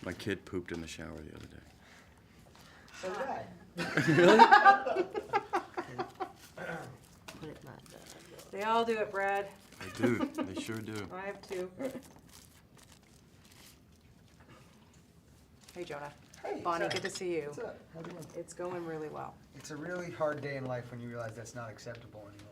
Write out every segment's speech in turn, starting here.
My kid pooped in the shower the other day. So did I. Really? They all do it, Brad. I do. They sure do. I have two. Hey, Jonah. Hey, Bonnie, what's up? good to see you. What's up? How you doing? It's going really well. It's a really hard day in life when you realize that's not acceptable any longer.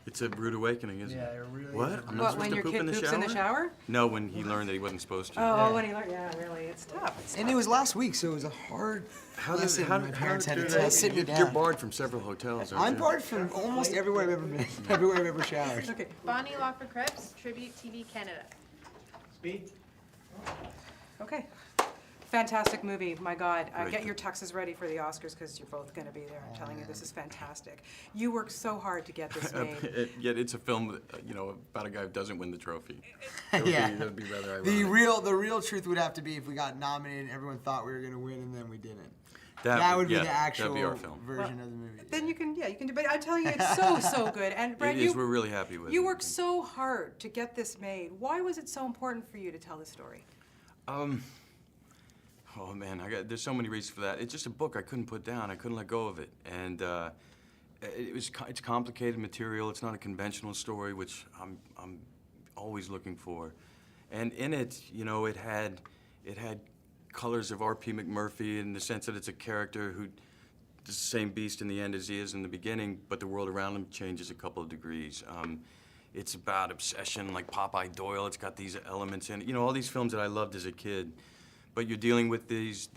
It's a rude awakening, isn't Yeah, it? it really What? is. I'm not What, supposed when to your poop kid in the poops shower? in the shower? No, when he learned that he wasn't supposed to. Oh, Yeah. when he learned, yeah, really, it's tough. It's And tough. it was last week, so it was a hard lesson. My parents had to sit me down. You're barred from several hotels, aren't I'm you? barred from almost everywhere I've ever been, everywhere I've ever showered. Okay. Bonnie Laufer of Tribute, TV Canada. Speed? Okay. Fantastic movie, my God. Great. Get your tuxes ready for the Oscars because you're both going to be there. I'm telling you, this is fantastic. You worked so hard to get this made. Yet it's a film, about a guy who doesn't win the trophy. Yeah. That would be rather ironic. The real truth would have to be if we got nominated and everyone thought we were going to win and then we didn't. That would be the actual that'd be our film. version of the movie. Then you can do. But I tell you, it's so good. And Brad, It is. We're really happy with it. You worked so hard to get this made. Why was it so important for you to tell the story? Oh man, there's so many reasons for that. It's just a book I couldn't put down. I couldn't let go of it, and it's complicated material. It's not a conventional story, which I'm always looking for. And in it, it had colors of R.P. McMurphy in the sense that it's a character who is the same beast in the end as he is in the beginning, but the world around him changes a couple of degrees. It's about obsession, like Popeye Doyle. It's got these elements in it. All these films that I loved as a kid. But you're dealing with these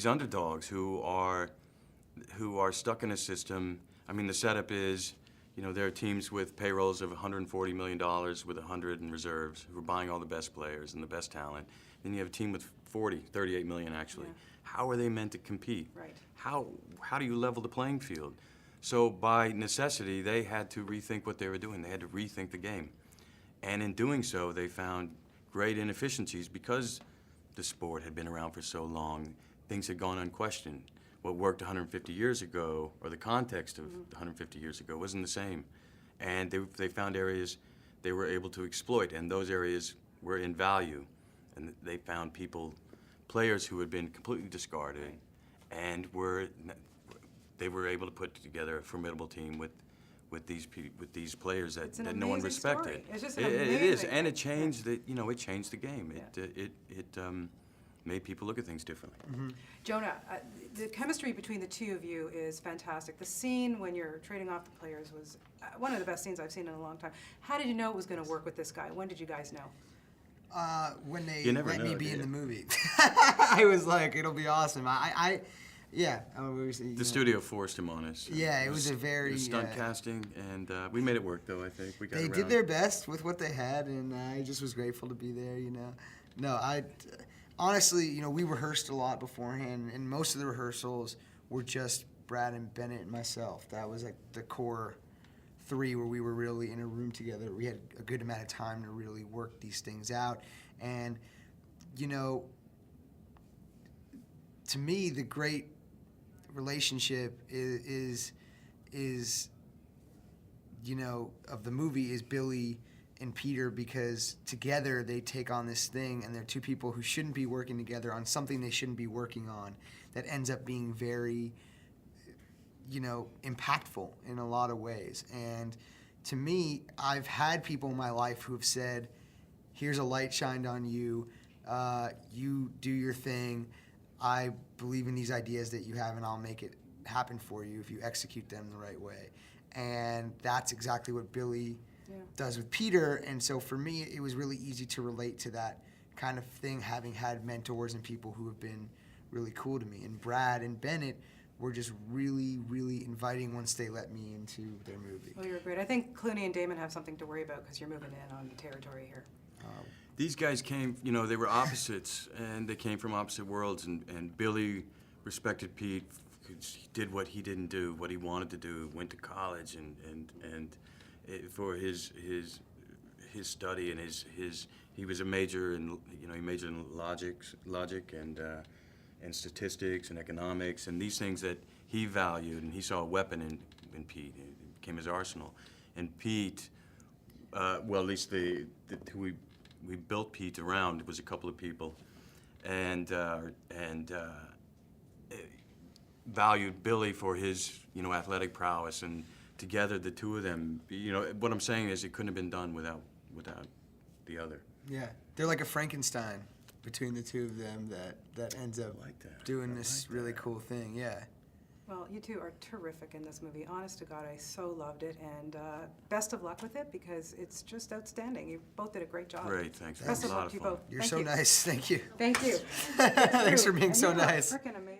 underdogs who are stuck in a system. I mean, the setup is, there are teams with payrolls of $140 million with 100 in reserves who are buying all the best players and the best talent. Then you have a team with 38 million actually. Yeah. How are they meant to compete? Right. How do you level the playing field? So by necessity, they had to rethink what they were doing. They had to rethink the game. And in doing so, they found great inefficiencies because the sport had been around for so long. Things had gone unquestioned. What worked 150 years ago, or the context of 150 years ago, wasn't the same. And they found areas they were able to exploit, and those areas were in value. And they found players who had been completely discarded, and they were able to put together a formidable team with these players that no one respected. Story. It's just an It is, amazing and it thing. changed it changed the game. Yeah. It made people look at things differently. Jonah, the chemistry between the two of you is fantastic. The scene when you're trading off the players was one of the best scenes I've seen in a long time. How did you know it was going to work with this guy? When did you guys know? When they You never let know, me be do in you? the movie. I was like, it'll be awesome. The studio forced him on us. Yeah, it was a very, It was stunt casting, and we made it work, though, I think. We got They around. did their best with what they had, and I just was grateful to be there, No, honestly, we rehearsed a lot beforehand, and most of the rehearsals were just Brad and Bennett and myself. That was like the core three where we were really in a room together. We had a good amount of time to really work these things out. And, to me, the great relationship is of the movie is Billy and Peter, because together they take on this thing, and they're two people who shouldn't be working together on something they shouldn't be working on, that ends up being very impactful in a lot of ways. And to me, I've had people in my life who have said, here's a light shined on you, you do your thing, I believe in these ideas that you have, and I'll make it happen for you if you execute them the right way. And that's exactly what Billy does with Peter. And so for me, it was really easy to relate to that kind of thing, having had mentors and people who have been really cool to me. And Brad and Bennett were just really, really inviting once they let me into their movie. Well, you're great. I think Clooney and Damon have something to worry about because you're moving in on territory here. These guys came, they were opposites, and they came from opposite worlds, and Billy respected Pete, he did what he didn't do, what he wanted to do, went to college, and for his study and he was a major in, he majored in logic and statistics and economics and these things that he valued, and he saw a weapon in Pete. It became his arsenal. And Pete, well, at least who we built Pete around was a couple of people. and valued Billy for his, athletic prowess, and together the two of them, what I'm saying is it couldn't have been done without the other. Yeah, they're like a Frankenstein between the two of them that ends up I like that. doing I this like really that. cool thing. Yeah. Well, you two are terrific in this movie. Honest to God, I so loved it, and best of luck with it because it's just outstanding. You both did a great job. Great, thanks. Best It was of a lot luck of to you fun. both. You're Thank so you. nice. Thank you. Thank you. Thanks for being And so you are nice. frickin' amazing.